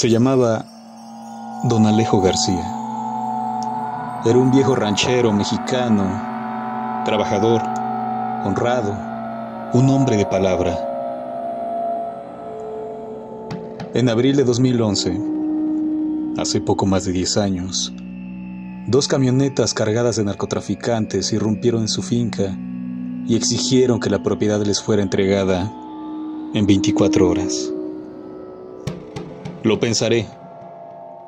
Se llamaba Don Alejo García. Era un viejo ranchero mexicano, trabajador, honrado, un hombre de palabra. En abril de 2011, hace poco más de 10 años, 2 camionetas cargadas de narcotraficantes irrumpieron en su finca y exigieron que la propiedad les fuera entregada en 24 horas. «Lo pensaré»,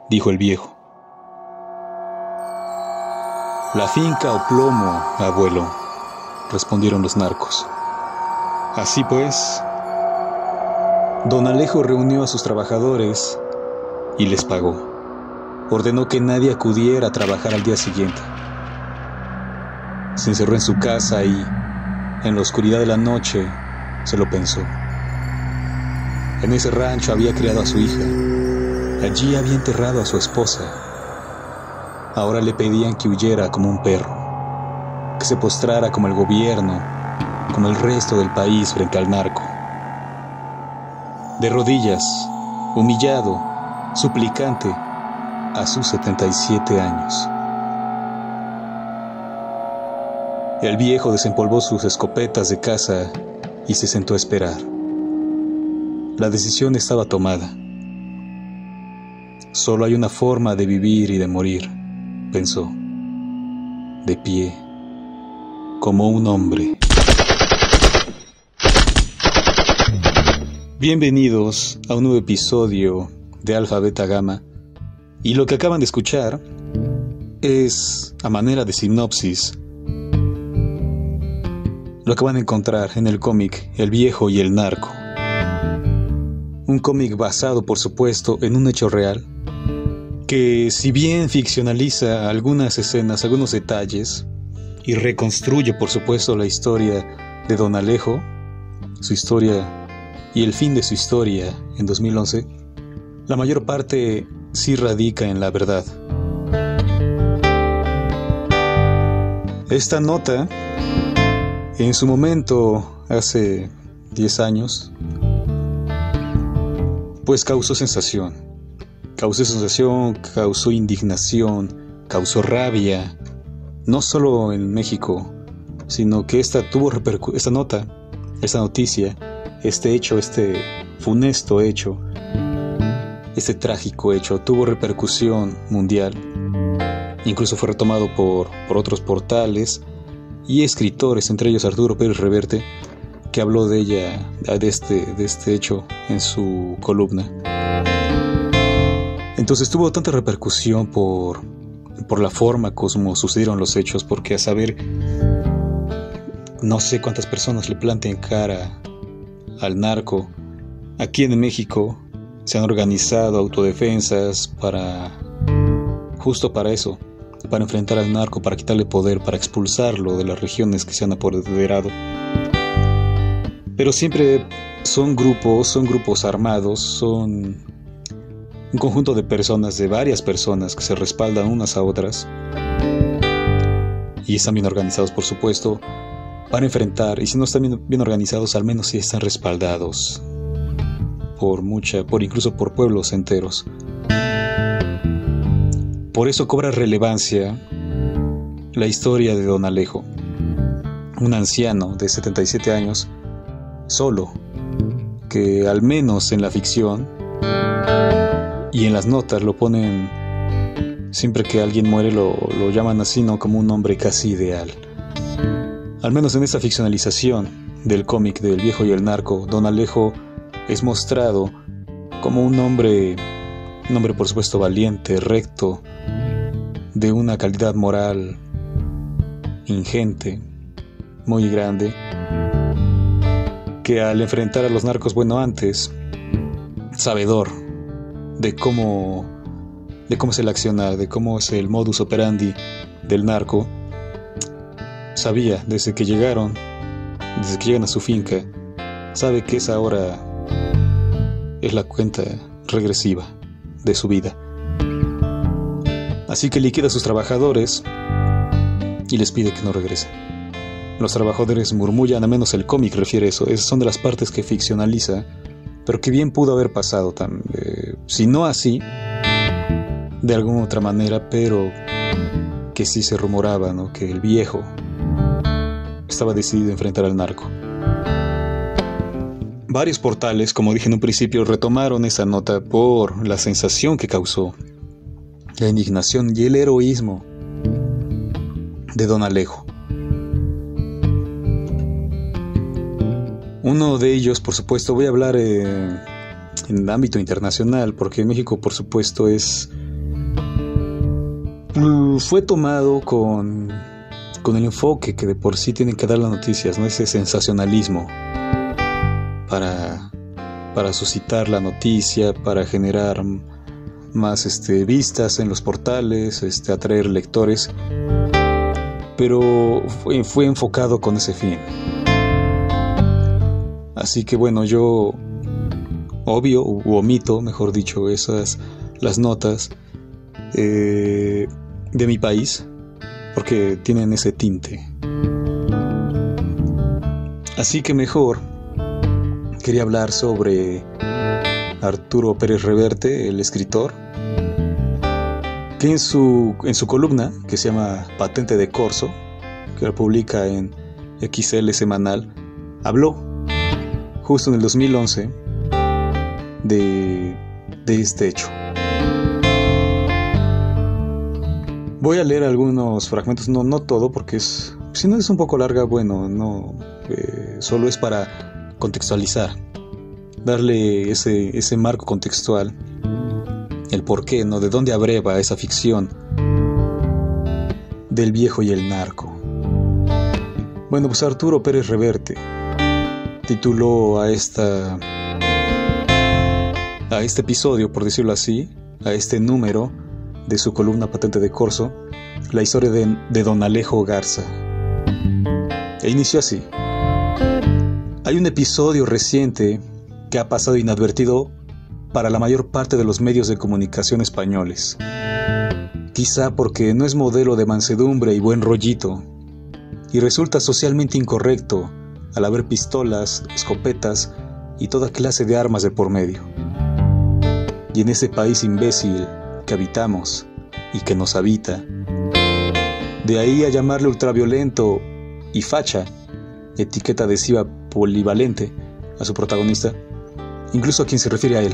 dijo el viejo. «La finca o plomo, abuelo», respondieron los narcos. Así pues, Don Alejo reunió a sus trabajadores y les pagó. Ordenó que nadie acudiera a trabajar al día siguiente. Se encerró en su casa y, en la oscuridad de la noche, se lo pensó. En ese rancho había criado a su hija. Allí había enterrado a su esposa. Ahora le pedían que huyera como un perro, que se postrara como el gobierno, como el resto del país frente al narco. De rodillas, humillado, suplicante, a sus 77 años. El viejo desempolvó sus escopetas de caza y se sentó a esperar. La decisión estaba tomada. Solo hay una forma de vivir y de morir, pensó, de pie, como un hombre. Bienvenidos a un nuevo episodio de Alfa Beta Gamma, y lo que acaban de escuchar es, a manera de sinopsis, lo que van a encontrar en el cómic El Viejo y el Narco. Un cómic basado, por supuesto, en un hecho real, que si bien ficcionaliza algunas escenas, algunos detalles, y reconstruye, por supuesto, la historia de Don Alejo, su historia y el fin de su historia en 2011, la mayor parte sí radica en la verdad. Esta nota, en su momento, hace 10 años, pues causó sensación, causó indignación, causó rabia, no solo en México, sino que esta noticia, este hecho, este funesto hecho, este trágico hecho, tuvo repercusión mundial. Incluso fue retomado por otros portales y escritores, entre ellos Arturo Pérez Reverte, que habló de este hecho en su columna. Entonces tuvo tanta repercusión por la forma como sucedieron los hechos, porque a saber, no sé cuántas personas le planteen cara al narco. Aquí en México se han organizado autodefensas justo para eso, para enfrentar al narco, para quitarle poder, para expulsarlo de las regiones que se han apoderado. Pero siempre son grupos armados, son un conjunto de personas, de varias personas que se respaldan unas a otras y están bien organizados, por supuesto, para enfrentar, y si no están bien organizados, al menos sí están respaldados incluso por pueblos enteros. Por eso cobra relevancia la historia de Don Alejo, un anciano de 77 años, solo, que al menos en la ficción y en las notas lo ponen, siempre que alguien muere lo llaman así, ¿no? Como un hombre casi ideal. Al menos en esta ficcionalización del cómic del Viejo y el Narco, Don Alejo es mostrado como un hombre por supuesto valiente, recto, de una calidad moral ingente, muy grande, que al enfrentar a los narcos, antes, sabedor de cómo es el accionar, de cómo es el modus operandi del narco, sabía desde que llegan a su finca, sabe que esa hora es la cuenta regresiva de su vida. Así que liquida a sus trabajadores y les pide que no regresen. Los trabajadores murmullan, a menos el cómic refiere eso. Esas son de las partes que ficcionaliza, pero que bien pudo haber pasado si no así, de alguna otra manera, pero que sí se rumoraba, ¿no?, que el viejo estaba decidido a enfrentar al narco. Varios portales, como dije en un principio, retomaron esa nota por la sensación que causó, la indignación y el heroísmo de Don Alejo. Uno de ellos, por supuesto, voy a hablar en el ámbito internacional, porque en México, por supuesto, fue tomado con el enfoque que de por sí tienen que dar las noticias, ¿no? Ese sensacionalismo para suscitar la noticia, para generar más vistas en los portales, atraer lectores, pero fue enfocado con ese fin. Así que bueno, yo omito, mejor dicho, las notas de mi país, porque tienen ese tinte. Así que mejor quería hablar sobre Arturo Pérez Reverte, el escritor, que en su columna, que se llama Patente de Corso, que la publica en XL Semanal, habló justo en el 2011 de este hecho. Voy a leer algunos fragmentos, no todo, porque si no es un poco larga, bueno, no, solo es para contextualizar, darle ese marco contextual, el porqué, ¿no?, de dónde abreva esa ficción del viejo y el narco. Bueno, pues Arturo Pérez Reverte tituló a este episodio, por decirlo así, a este número de su columna Patente de Corso, la historia de Don Alejo Garza. E inició así: hay un episodio reciente que ha pasado inadvertido para la mayor parte de los medios de comunicación españoles, quizá porque no es modelo de mansedumbre y buen rollito, y resulta socialmente incorrecto al haber pistolas, escopetas y toda clase de armas de por medio. Y en ese país imbécil que habitamos y que nos habita, de ahí a llamarle ultraviolento y facha, etiqueta adhesiva polivalente a su protagonista, incluso a quien se refiere a él,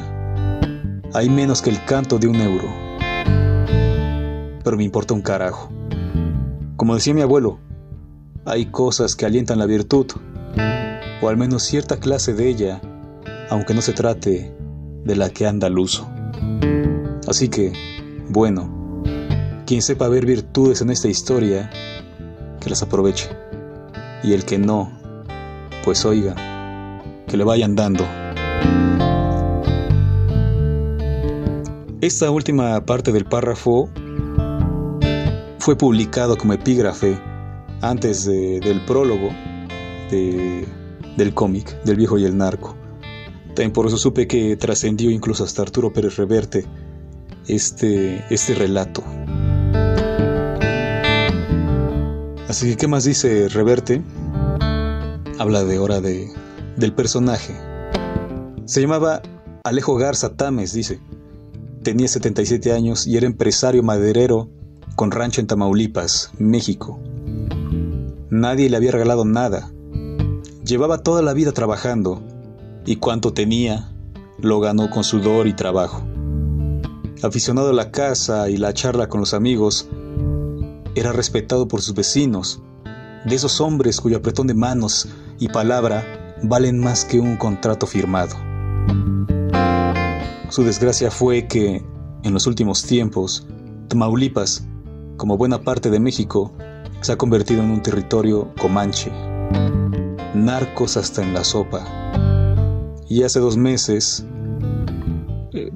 hay menos que el canto de un euro. Pero me importa un carajo. Como decía mi abuelo, hay cosas que alientan la virtud, o al menos cierta clase de ella, aunque no se trate de la que anda al uso. Así que, bueno, quien sepa ver virtudes en esta historia, que las aproveche, y el que no, pues oiga, que le vayan dando. Esta última parte del párrafo fue publicado como epígrafe antes del prólogo del cómic del viejo y el narco. También por eso supe que trascendió incluso hasta Arturo Pérez Reverte este relato. Así que, ¿qué más dice Reverte? Habla ahora del personaje. Se llamaba Alejo Garza Tames, dice. Tenía 77 años y era empresario maderero con rancho en Tamaulipas, México. Nadie le había regalado nada. Llevaba toda la vida trabajando y cuanto tenía lo ganó con sudor y trabajo. Aficionado a la caza y la charla con los amigos, era respetado por sus vecinos, de esos hombres cuyo apretón de manos y palabra valen más que un contrato firmado. Su desgracia fue que, en los últimos tiempos, Tamaulipas, como buena parte de México, se ha convertido en un territorio comanche. Narcos hasta en la sopa. Y hace 2 meses,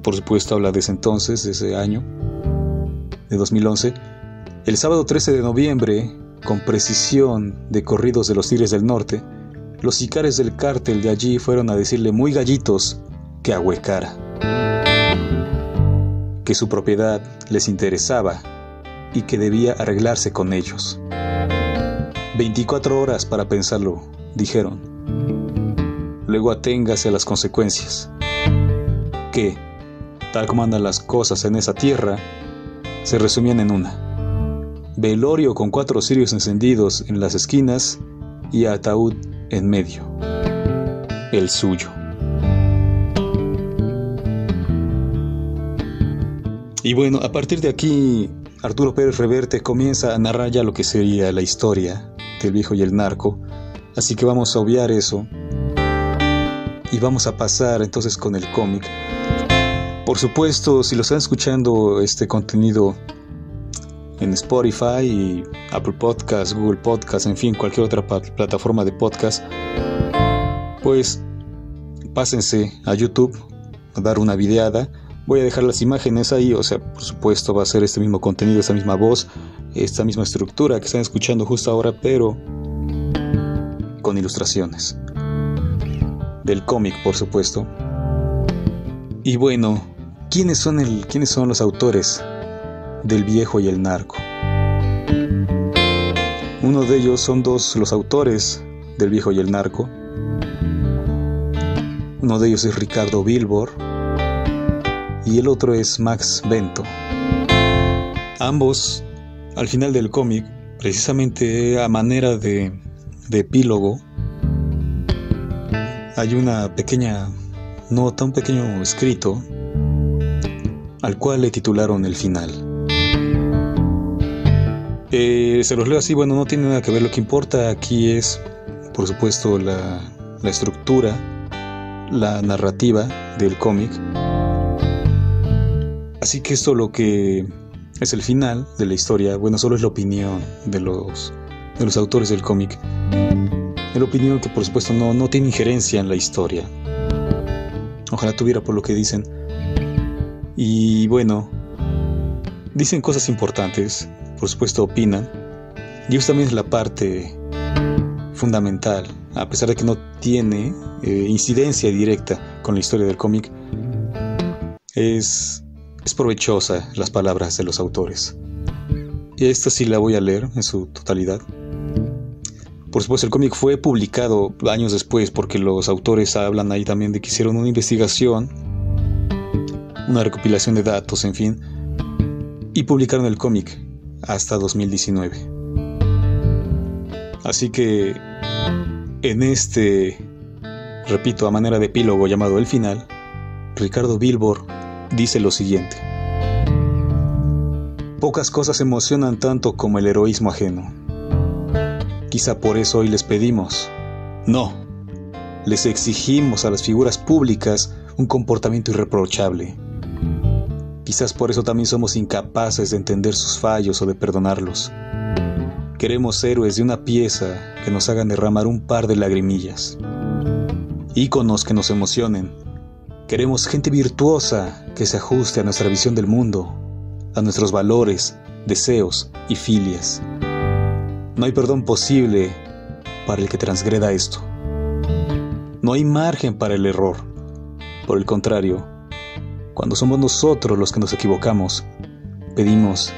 por supuesto habla de ese entonces, de ese año, de 2011, el sábado 13 de noviembre, con precisión de corridos de los Tigres del Norte, los sicarios del cártel de allí fueron a decirle muy gallitos que ahuecara, que su propiedad les interesaba y que debía arreglarse con ellos. 24 horas para pensarlo, dijeron. Luego aténgase a las consecuencias. ¿Qué? tal como andan las cosas en esa tierra, se resumían en una: velorio con 4 cirios encendidos en las esquinas y ataúd en medio, el suyo. Y bueno, a partir de aquí, Arturo Pérez Reverte comienza a narrar ya lo que sería la historia del Viejo y el Narco, así que vamos a obviar eso y vamos a pasar entonces con el cómic. Por supuesto, si lo están escuchando este contenido en Spotify y Apple Podcasts, Google Podcasts, en fin, cualquier otra plataforma de podcast, pues pásense a YouTube a dar una videada. Voy a dejar las imágenes ahí, o sea, por supuesto va a ser este mismo contenido, esta misma voz, esta misma estructura que están escuchando justo ahora, pero con ilustraciones del cómic, por supuesto. Y bueno, ¿quiénes son los autores del Viejo y el Narco? Uno de ellos son los autores del Viejo y el Narco. Uno de ellos es Ricardo Bilbor y el otro es Max Bento. Ambos, al final del cómic, precisamente a manera de epílogo, hay una pequeña nota, un pequeño escrito, al cual le titularon El Final. Se los leo así, bueno, no tiene nada que ver. Lo que importa aquí es, por supuesto, la estructura, la narrativa del cómic. Así que esto, lo que es el final de la historia, bueno, solo es la opinión de los autores del cómic. Es la opinión que, por supuesto, no tiene injerencia en la historia. Ojalá tuviera, por lo que dicen. Y bueno, dicen cosas importantes, por supuesto opinan, y eso también es la parte fundamental. A pesar de que no tiene incidencia directa con la historia del cómic, es provechosa las palabras de los autores. Y esta sí la voy a leer en su totalidad. Por supuesto, el cómic fue publicado años después, porque los autores hablan ahí también de que hicieron una investigación, una recopilación de datos, en fin, y publicaron el cómic hasta 2019. Así que en este, repito, a manera de epílogo llamado El Final, Ricardo Bilbor dice lo siguiente: pocas cosas emocionan tanto como el heroísmo ajeno. Quizá por eso hoy les pedimos, no, les exigimos a las figuras públicas un comportamiento irreprochable. Quizás por eso también somos incapaces de entender sus fallos o de perdonarlos. Queremos héroes de una pieza que nos hagan derramar un par de lagrimillas. Íconos que nos emocionen. Queremos gente virtuosa que se ajuste a nuestra visión del mundo, a nuestros valores, deseos y filias. No hay perdón posible para el que transgreda esto. No hay margen para el error. Por el contrario, cuando somos nosotros los que nos equivocamos, pedimos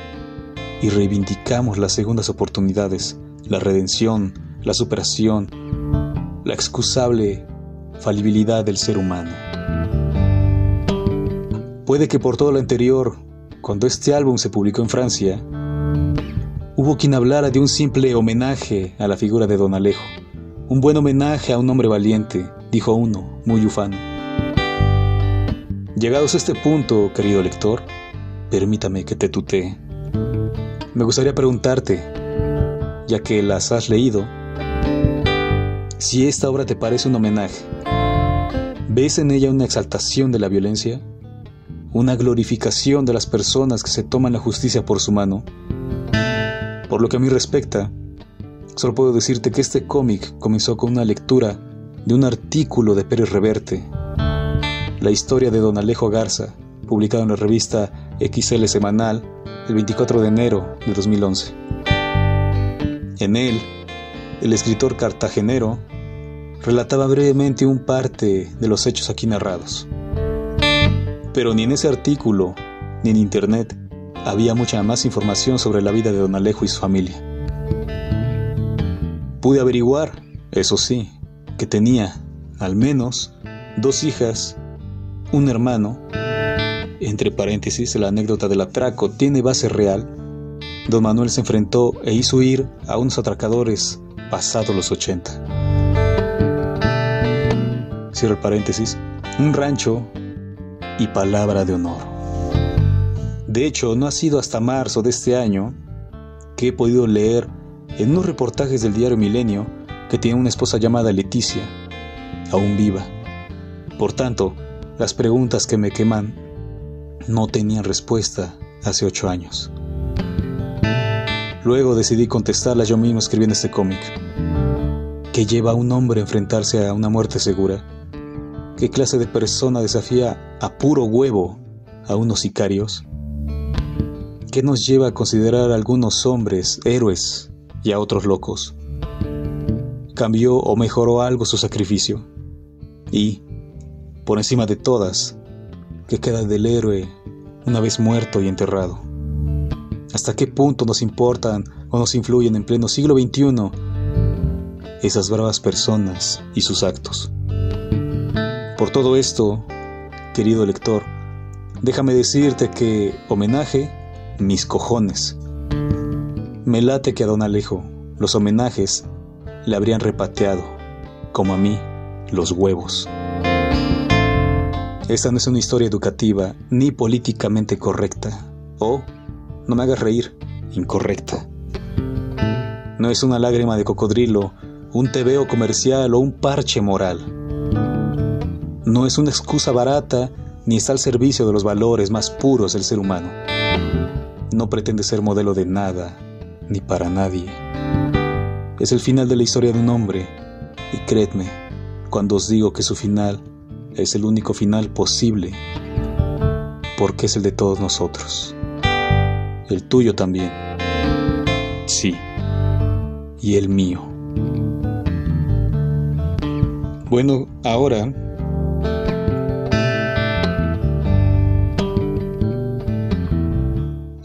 y reivindicamos las segundas oportunidades, la redención, la superación, la excusable falibilidad del ser humano. Puede que por todo lo anterior, cuando este álbum se publicó en Francia, hubo quien hablara de un simple homenaje a la figura de Don Alejo. Un buen homenaje a un hombre valiente, dijo uno, muy ufano. Llegados a este punto, querido lector, permítame que te tutee. Me gustaría preguntarte, ya que las has leído, si esta obra te parece un homenaje. ¿Ves en ella una exaltación de la violencia? ¿Una glorificación de las personas que se toman la justicia por su mano? Por lo que a mí respecta, solo puedo decirte que este cómic comenzó con una lectura de un artículo de Pérez Reverte, la historia de Don Alejo Garza, publicado en la revista XL Semanal el 24 de enero de 2011. En él, el escritor cartagenero relataba brevemente un parte de los hechos aquí narrados. Pero ni en ese artículo, ni en internet, había mucha más información sobre la vida de Don Alejo y su familia. Pude averiguar, eso sí, que tenía, al menos, 2 hijas, un hermano, entre paréntesis, la anécdota del atraco tiene base real, don Manuel se enfrentó e hizo huir a unos atracadores pasados los 80. Cierro el paréntesis, un rancho y palabra de honor. De hecho, no ha sido hasta marzo de este año que he podido leer en unos reportajes del diario Milenio que tiene una esposa llamada Leticia, aún viva. Por tanto, las preguntas que me queman no tenían respuesta hace 8 años. Luego decidí contestarlas yo mismo escribiendo este cómic. ¿Qué lleva a un hombre a enfrentarse a una muerte segura? ¿Qué clase de persona desafía a puro huevo a unos sicarios? ¿Qué nos lleva a considerar a algunos hombres héroes y a otros locos? ¿Cambió o mejoró algo su sacrificio? Y, por encima de todas, ¿qué queda del héroe una vez muerto y enterrado? ¿Hasta qué punto nos importan o nos influyen en pleno siglo XXI esas bravas personas y sus actos? Por todo esto, querido lector, déjame decirte que homenaje, mis cojones. Me late que a don Alejo los homenajes le habrían repateado, como a mí, los huevos. Esta no es una historia educativa ni políticamente correcta, o, no me hagas reír, incorrecta. No es una lágrima de cocodrilo, un tebeo comercial o un parche moral. No es una excusa barata ni está al servicio de los valores más puros del ser humano. No pretende ser modelo de nada, ni para nadie. Es el final de la historia de un hombre, y creedme cuando os digo que su final es el único final posible, porque es el de todos nosotros. El tuyo también. Sí, y el mío. Bueno, ahora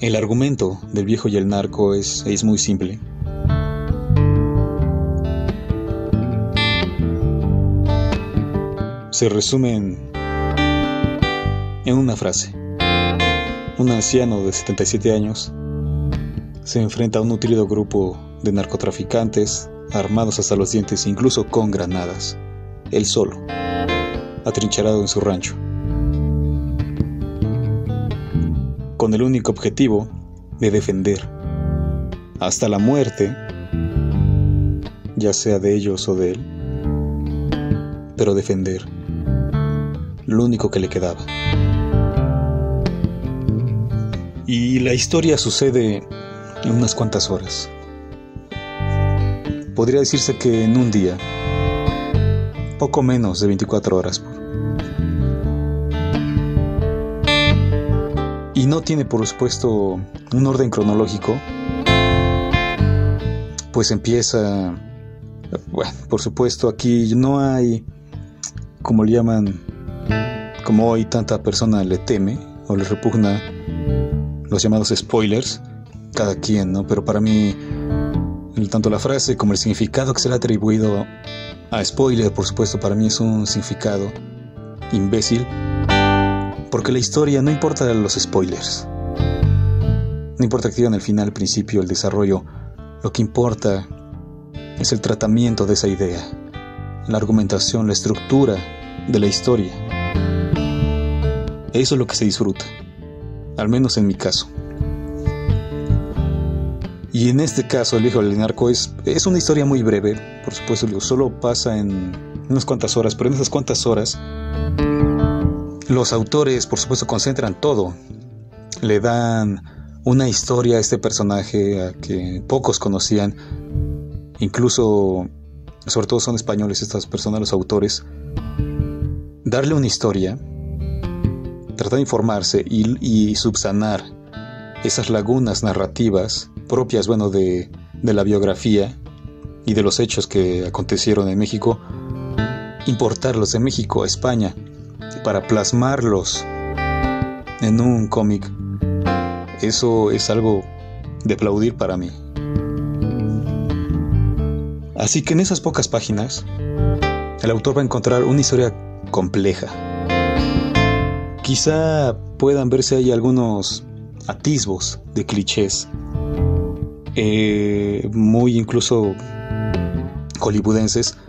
el argumento del Viejo y el Narco es muy simple. Se resume en una frase. Un anciano de 77 años se enfrenta a un nutrido grupo de narcotraficantes armados hasta los dientes, incluso con granadas. Él solo, atrincherado en su rancho, con el único objetivo de defender hasta la muerte, ya sea de ellos o de él, pero defender lo único que le quedaba. Y la historia sucede en unas cuantas horas. Podría decirse que en un día, poco menos de 24 horas. Y no tiene, por supuesto, un orden cronológico, pues empieza, bueno, por supuesto, aquí no hay, como le llaman, como hoy tanta persona le teme o le repugna los llamados spoilers, cada quien, ¿no? Pero para mí, tanto la frase como el significado que se le ha atribuido a spoiler, por supuesto, para mí es un significado imbécil, porque la historia no importa los spoilers, no importa que digan el final, el principio, el desarrollo, lo que importa es el tratamiento de esa idea, la argumentación, la estructura de la historia. Eso es lo que se disfruta, al menos en mi caso. Y en este caso, El Viejo y el Narco es una historia muy breve, por supuesto, solo pasa en unas cuantas horas, pero en esas cuantas horas los autores, por supuesto, concentran todo, le dan una historia a este personaje a que pocos conocían, incluso, sobre todo son españoles estas personas, los autores. Darle una historia, tratar de informarse y subsanar esas lagunas narrativas propias, bueno, de la biografía y de los hechos que acontecieron en México, importarlos de México a España para plasmarlos en un cómic. Eso es algo de aplaudir para mí. Así que en esas pocas páginas el autor va a encontrar una historia compleja. Quizá puedan verse ahí algunos atisbos de clichés, muy incluso hollywoodenses,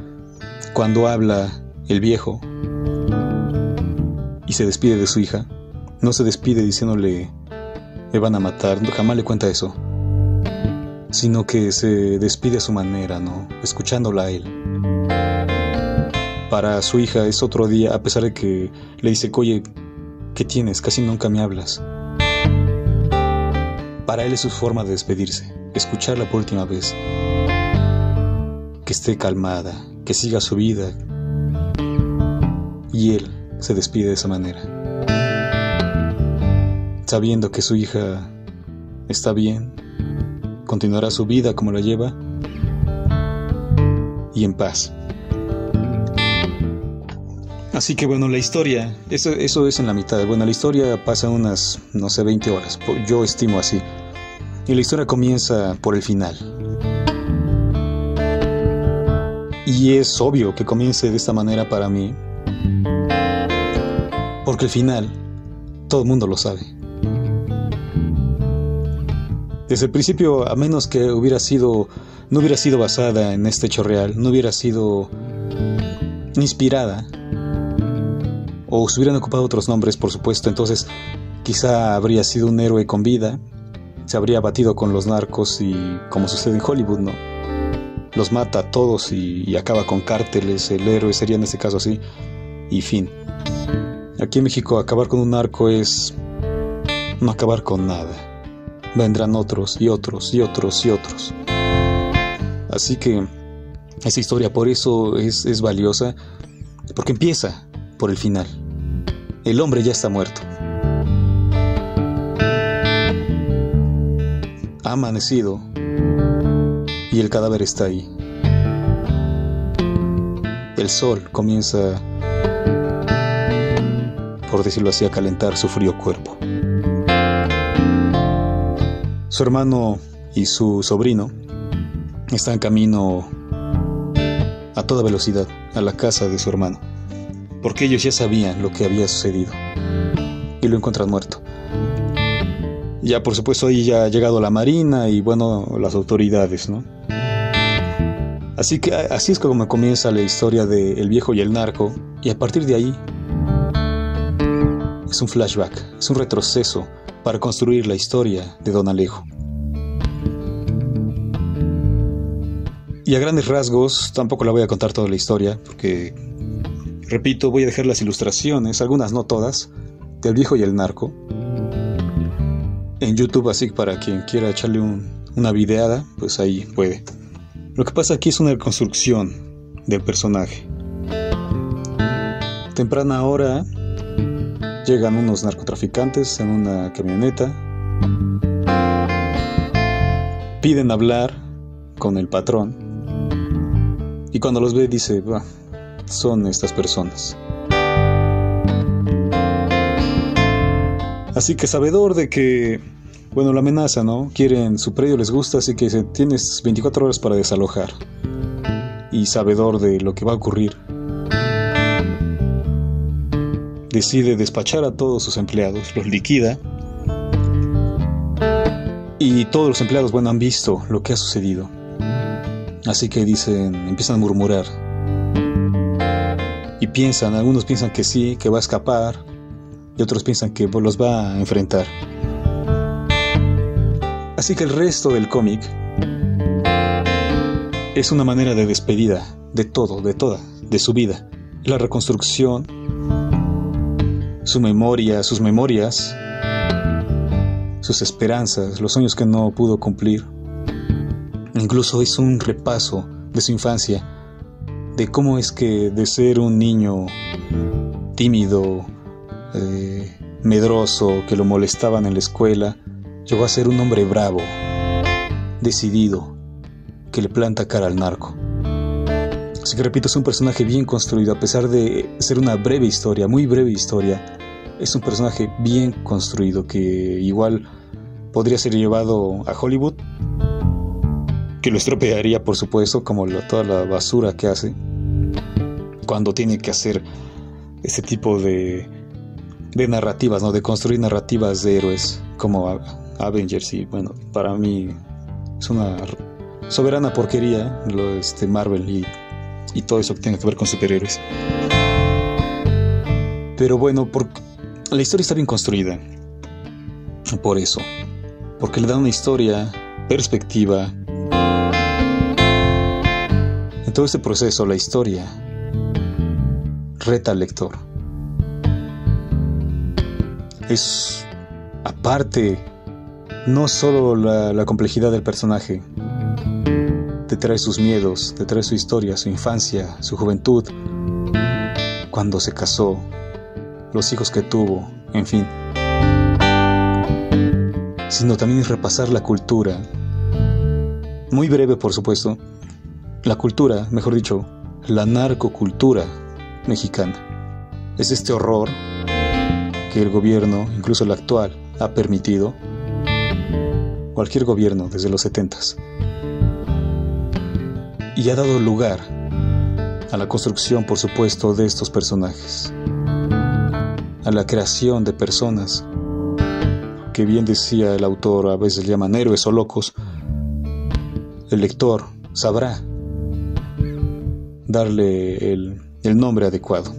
cuando habla el viejo y se despide de su hija. No se despide diciéndole me van a matar, jamás le cuenta eso, sino que se despide a su manera, ¿no? Escuchándola a él. Para su hija es otro día, a pesar de que le dice, oye, ¿qué tienes? Casi nunca me hablas. Para él es su forma de despedirse, escucharla por última vez, que esté calmada, que siga su vida, y él se despide de esa manera, sabiendo que su hija está bien, continuará su vida como la lleva y en paz. Así que bueno, la historia, eso es en la mitad. Bueno, la historia pasa unas, no sé, 20 horas, yo estimo así. Y la historia comienza por el final. Y es obvio que comience de esta manera para mí, porque el final, todo el mundo lo sabe. Desde el principio, a menos que no hubiera sido basada en este hecho real, no hubiera sido inspirada, o se hubieran ocupado otros nombres, por supuesto, entonces quizá habría sido un héroe con vida, se habría batido con los narcos y, como sucede en Hollywood, ¿no? Los mata a todos y acaba con cárteles. El héroe sería en este caso así, y fin. Aquí en México acabar con un narco es no acabar con nada. Vendrán otros y otros y otros y otros. Así que esa historia por eso es valiosa, porque empieza por el final. El hombre ya está muerto. Ha amanecido y el cadáver está ahí. El sol comienza, por decirlo así, a calentar su frío cuerpo. Su hermano y su sobrino están camino a toda velocidad a la casa de su hermano, porque ellos ya sabían lo que había sucedido y lo encuentran muerto. Ya por supuesto ahí ya ha llegado la marina y bueno, las autoridades, ¿no? Así que así es como comienza la historia de El Viejo y el Narco, y a partir de ahí es un flashback, es un retroceso para construir la historia de Don Alejo. Y a grandes rasgos, tampoco la voy a contar toda la historia, porque, repito, voy a dejar las ilustraciones, algunas no todas, del Viejo y el Narco en YouTube, así que para quien quiera echarle una videada, pues ahí puede. Lo que pasa aquí es una reconstrucción del personaje. Temprana hora llegan unos narcotraficantes en una camioneta, piden hablar con el patrón, y cuando los ve dice, son estas personas. Así que sabedor de que, bueno, la amenaza, ¿no? Quieren su predio, les gusta, así que tienes 24 horas para desalojar. Y sabedor de lo que va a ocurrir, decide despachar a todos sus empleados, los liquida. Y todos los empleados, bueno, han visto lo que ha sucedido. Así que empiezan a murmurar. Y piensan, algunos piensan que sí, que va a escapar, y otros piensan que los va a enfrentar. Así que el resto del cómic es una manera de despedida de todo, de su vida. La reconstrucción, su memoria, sus memorias, sus esperanzas, los sueños que no pudo cumplir. Incluso es un repaso de su infancia, de cómo es que de ser un niño tímido, medroso, que lo molestaban en la escuela, llegó a ser un hombre bravo, decidido, que le planta cara al narco. Así que repito, es un personaje bien construido, a pesar de ser una breve historia, muy breve historia. Es un personaje bien construido que igual podría ser llevado a Hollywood, que lo estropearía, por supuesto, como toda la basura que hace cuando tiene que hacer ese tipo de de narrativas, ¿no? De construir narrativas de héroes como Avengers, y bueno, para mí es una soberana porquería Marvel y todo eso que tenga que ver con superhéroes. Pero bueno, la historia está bien construida. Por eso, porque le da una historia, perspectiva. En todo este proceso, la historia reta al lector. Es, aparte, no solo la complejidad del personaje, te trae sus miedos, te trae su historia, su infancia, su juventud, cuando se casó, los hijos que tuvo, en fin. Sino también es repasar la cultura, muy breve por supuesto, la cultura, mejor dicho, la narcocultura mexicana. Es este horror que el gobierno, incluso el actual, ha permitido, cualquier gobierno desde los 70s, y ha dado lugar a la construcción, por supuesto, de estos personajes, a la creación de personas que, bien decía el autor, a veces llaman héroes o locos. El lector sabrá darle el nombre adecuado.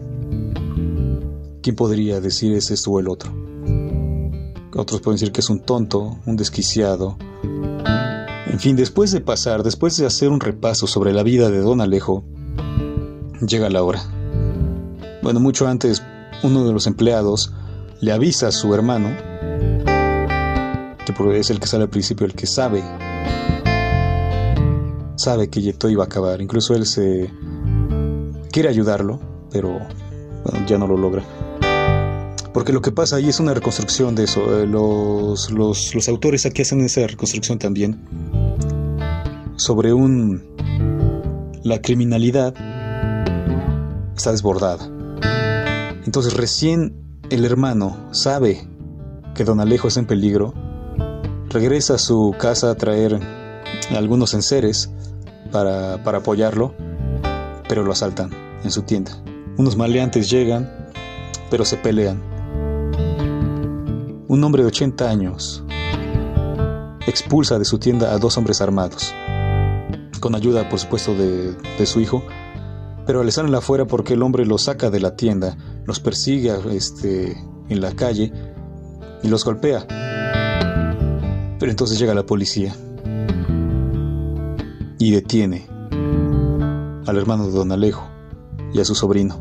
¿Quién podría decir es esto o el otro? Otros pueden decir que es un tonto, un desquiciado. En fin, después de hacer un repaso sobre la vida de Don Alejo, llega la hora. Bueno, mucho antes, uno de los empleados le avisa a su hermano, que es el que sale al principio, el que sabe que todo iba a acabar. Incluso él se quiere ayudarlo, pero bueno, ya no lo logra. Porque lo que pasa ahí es una reconstrucción de eso. Los autores aquí hacen esa reconstrucción también sobre la criminalidad está desbordada. Entonces recién el hermano sabe que Don Alejo está en peligro, regresa a su casa a traer algunos enseres para apoyarlo, pero lo asaltan en su tienda. Unos maleantes llegan, pero se pelean. Un hombre de 80 años expulsa de su tienda a 2 hombres armados, con ayuda, por supuesto, de su hijo, pero le salen afuera porque el hombre los saca de la tienda, los persigue en la calle y los golpea. Pero entonces llega la policía y detiene al hermano de Don Alejo y a su sobrino.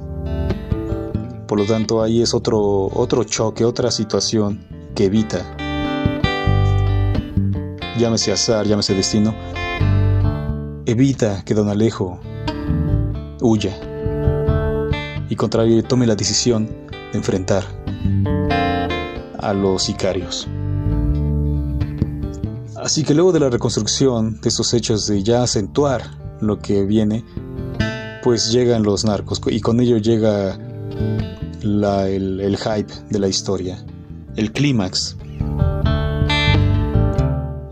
Por lo tanto, ahí es otro choque, otra situación que evita, llámese azar, llámese destino, evita que Don Alejo huya y contrario tome la decisión de enfrentar a los sicarios. Así que luego de la reconstrucción de estos hechos, de ya acentuar lo que viene, pues llegan los narcos y con ello llega el hype de la historia, el clímax.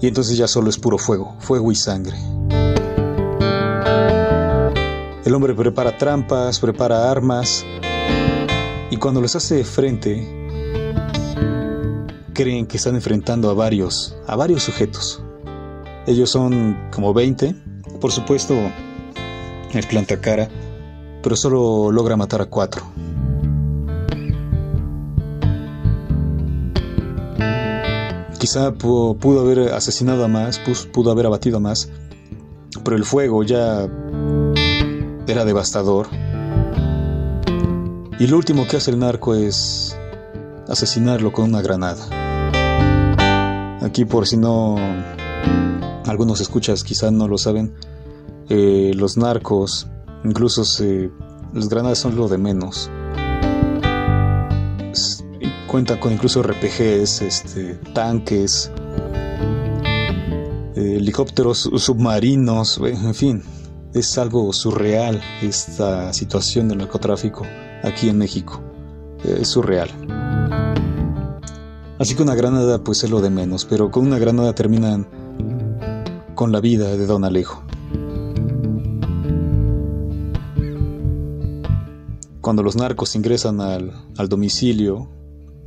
Y entonces ya solo es puro fuego y sangre. El hombre prepara trampas, prepara armas, y cuando les hace frente, creen que están enfrentando a varios sujetos. Ellos son como 20, por supuesto, el planta cara, pero solo logra matar a 4. Quizá pudo haber asesinado a más, pudo haber abatido a más, pero el fuego ya era devastador. Y lo último que hace el narco es asesinarlo con una granada. Aquí, por si no, algunos escuchas quizás no lo saben, los narcos, incluso las granadas son lo de menos. Cuentan con incluso RPGs, tanques, helicópteros submarinos, en fin, es algo surreal esta situación del narcotráfico aquí en México, es surreal. Así que una granada pues es lo de menos, pero con una granada terminan con la vida de Don Alejo. Cuando los narcos ingresan al domicilio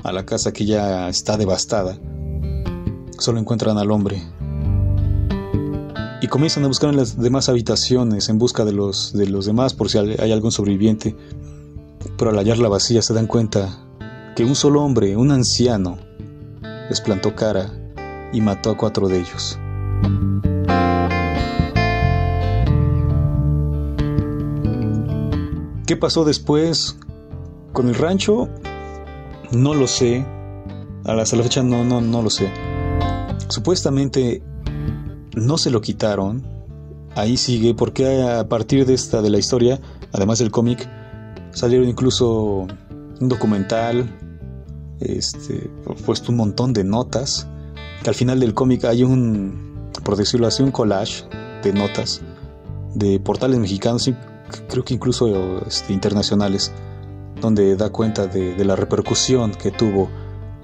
a la casa que ya está devastada, solo encuentran al hombre. Y comienzan a buscar en las demás habitaciones en busca de los demás por si hay algún sobreviviente. Pero al hallarla vacía se dan cuenta que un solo hombre, un anciano, les plantó cara y mató a 4 de ellos. ¿Qué pasó después con el rancho? No lo sé. Hasta la fecha no lo sé. Supuestamente no se lo quitaron. Ahí sigue, porque a partir de la historia, además del cómic, salieron incluso un documental, puesto un montón de notas, que al final del cómic hay por decirlo así, un collage de notas de portales mexicanos, y creo que incluso internacionales, donde da cuenta de la repercusión que tuvo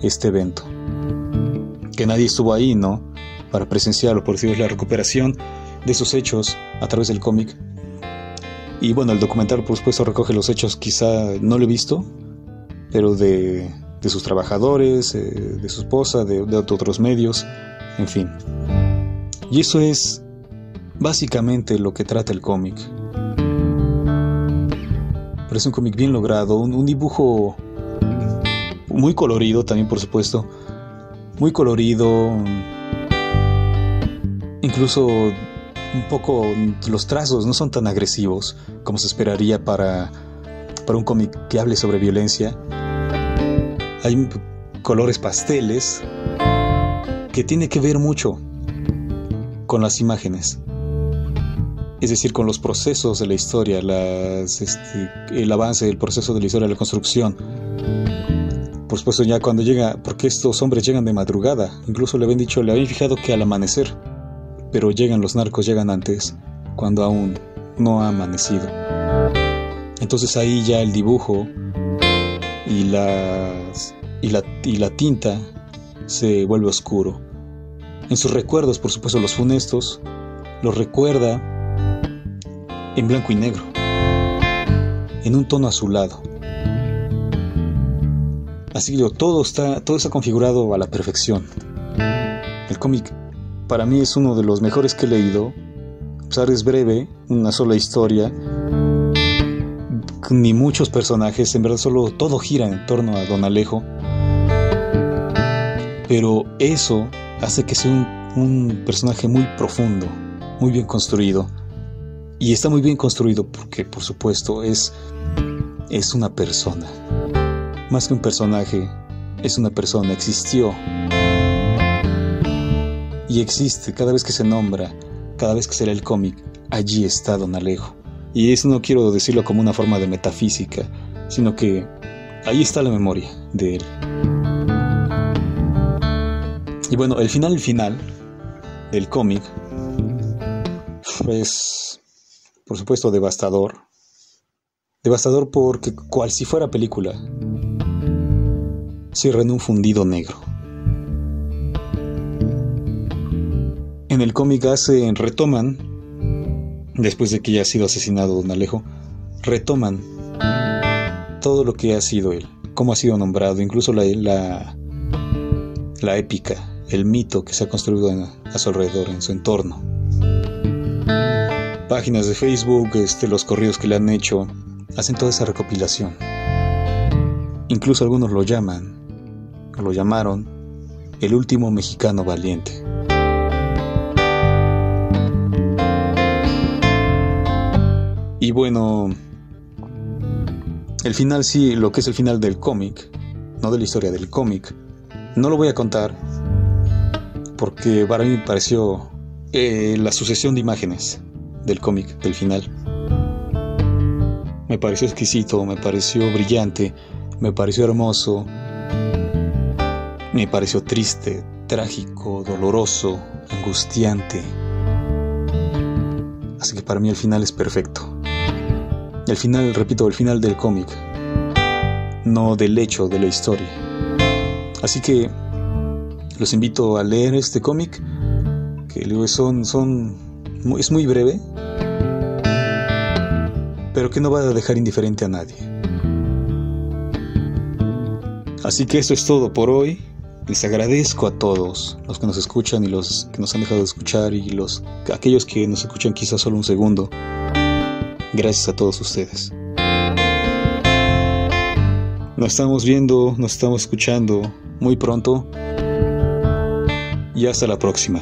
este evento. Que nadie estuvo ahí, ¿no?, para presenciarlo, por decirlo, la recuperación de esos hechos a través del cómic. Y bueno, el documental por supuesto recoge los hechos, quizá no lo he visto, pero de sus trabajadores, de su esposa, de otros medios, en fin. Y eso es básicamente lo que trata el cómic. Pero es un cómic bien logrado, un dibujo muy colorido también, por supuesto, muy colorido, incluso un poco los trazos no son tan agresivos como se esperaría para un cómic que hable sobre violencia. Hay colores pasteles que tiene que ver mucho con las imágenes, es decir, con los procesos de la historia, el avance del proceso de la historia, la construcción. Por supuesto, ya cuando llega, porque estos hombres llegan de madrugada, incluso le habían fijado que al amanecer, pero los narcos llegan antes, cuando aún no ha amanecido. Entonces ahí ya el dibujo y la tinta se vuelve oscuro. En sus recuerdos, por supuesto, los funestos, los recuerda en blanco y negro, en un tono azulado. Así que todo está configurado a la perfección. El cómic para mí es uno de los mejores que he leído. A pesar es breve, una sola historia, ni muchos personajes, en verdad solo todo gira en torno a Don Alejo. Pero eso hace que sea un personaje muy profundo, muy bien construido. Y está muy bien construido porque, por supuesto, es una persona. Más que un personaje, es una persona, existió. Y existe, cada vez que se nombra, cada vez que se lee el cómic, allí está Don Alejo. Y eso no quiero decirlo como una forma de metafísica, sino que ahí está la memoria de él. Y bueno, el final del cómic es, por supuesto, devastador. Devastador porque, cual si fuera película, cierra en un fundido negro. En el cómic retoman, después de que ya ha sido asesinado Don Alejo, retoman todo lo que ha sido él, cómo ha sido nombrado, incluso la épica, el mito que se ha construido a su alrededor, en su entorno. Páginas de Facebook, los corridos que le han hecho, hacen toda esa recopilación. Incluso algunos lo llamaron el último mexicano valiente. Y bueno, el final sí, lo que es el final del cómic, no de la historia, del cómic, no lo voy a contar porque para mí me pareció la sucesión de imágenes del cómic, del final. Me pareció exquisito, me pareció brillante, me pareció hermoso, me pareció triste, trágico, doloroso, angustiante. Así que para mí el final es perfecto. El final, repito, el final del cómic, no del hecho de la historia. Así que los invito a leer este cómic, que es muy breve, pero que no va a dejar indiferente a nadie. Así que eso es todo por hoy. Les agradezco a todos los que nos escuchan y los que nos han dejado de escuchar y aquellos que nos escuchan quizás solo un segundo. Gracias a todos ustedes. Nos estamos viendo, nos estamos escuchando muy pronto y hasta la próxima.